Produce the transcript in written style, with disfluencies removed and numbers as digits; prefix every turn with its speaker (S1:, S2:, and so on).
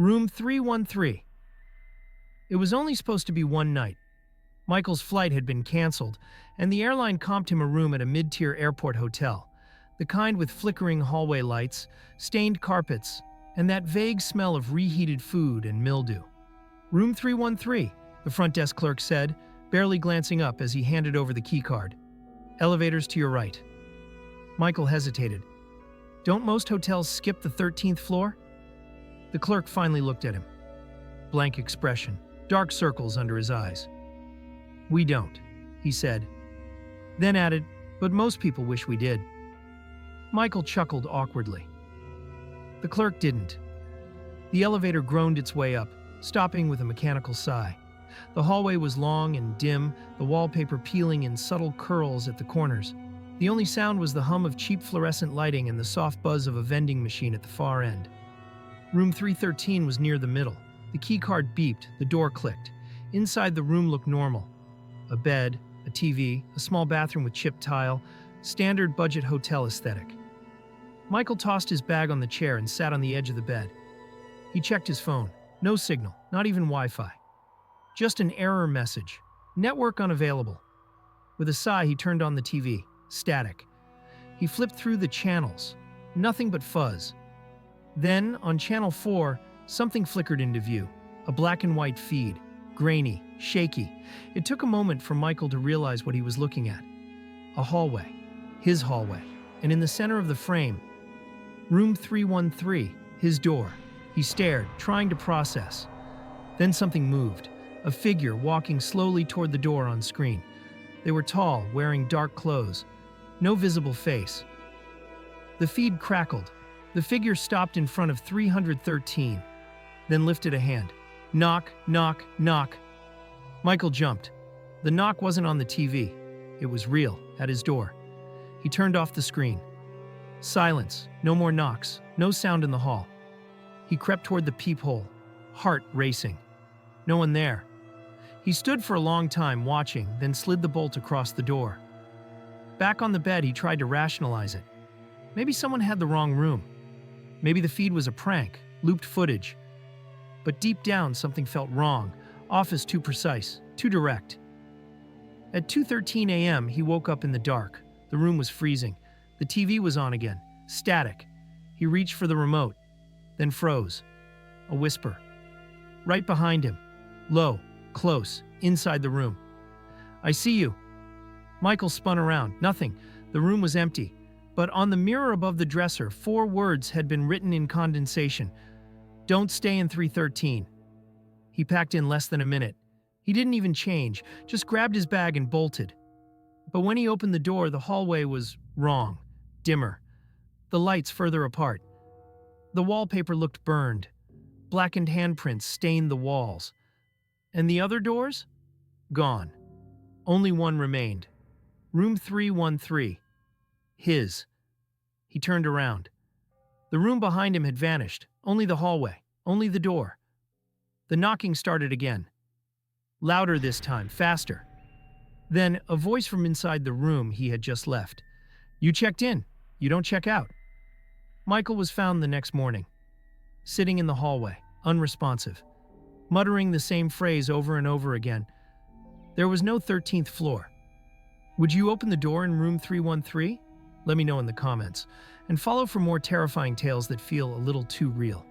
S1: Room 313. It was only supposed to be one night. Michael's flight had been canceled, and the airline comped him a room at a mid-tier airport hotel, the kind with flickering hallway lights, stained carpets, and that vague smell of reheated food and mildew. Room 313, the front desk clerk said, barely glancing up as he handed over the keycard. Elevators to your right. Michael hesitated. Don't most hotels skip the 13th floor? The clerk finally looked at him. Blank expression, dark circles under his eyes. We don't, he said. Then added, but most people wish we did. Michael chuckled awkwardly. The clerk didn't. The elevator groaned its way up, stopping with a mechanical sigh. The hallway was long and dim, the wallpaper peeling in subtle curls at the corners. The only sound was the hum of cheap fluorescent lighting and the soft buzz of a vending machine at the far end. Room 313 was near the middle. The keycard beeped, the door clicked. Inside the room looked normal. A bed, a TV, a small bathroom with chipped tile, standard budget hotel aesthetic. Michael tossed his bag on the chair and sat on the edge of the bed. He checked his phone. No signal, not even Wi-Fi. Just an error message. Network unavailable. With a sigh, he turned on the TV. Static. He flipped through the channels. Nothing but fuzz. Then, on channel 4, something flickered into view. A black and white feed. Grainy, shaky. It took a moment for Michael to realize what he was looking at. A hallway. His hallway. And in the center of the frame, room 313, his door. He stared, trying to process. Then something moved. A figure walking slowly toward the door on screen. They were tall, wearing dark clothes. No visible face. The feed crackled. The figure stopped in front of 313, then lifted a hand. Knock, knock, knock. Michael jumped. The knock wasn't on the TV. It was real, at his door. He turned off the screen. Silence. No more knocks. No sound in the hall. He crept toward the peephole, heart racing. No one there. He stood for a long time watching, then slid the bolt across the door. Back on the bed, he tried to rationalize it. Maybe someone had the wrong room. Maybe the feed was a prank, looped footage. But deep down, something felt wrong, off as too precise, too direct. At 2:13 a.m., he woke up in the dark. The room was freezing. The TV was on again, static. He reached for the remote, then froze. A whisper. Right behind him. Low, close, inside the room. I see you. Michael spun around. Nothing. The room was empty. But on the mirror above the dresser, 4 words had been written in condensation. Don't stay in 313. He packed in less than a minute. He didn't even change, just grabbed his bag and bolted. But when he opened the door, the hallway was wrong, dimmer. The lights further apart. The wallpaper looked burned. Blackened handprints stained the walls. And the other doors? Gone. Only one remained. Room 313. His. He turned around. The room behind him had vanished. Only the hallway. Only the door. The knocking started again. Louder this time, faster. Then, a voice from inside the room he had just left. You checked in. You don't check out. Michael was found the next morning, sitting in the hallway, unresponsive, muttering the same phrase over and over again. There was no 13th floor. Would you open the door in room 313? Let me know in the comments, and follow for more terrifying tales that feel a little too real.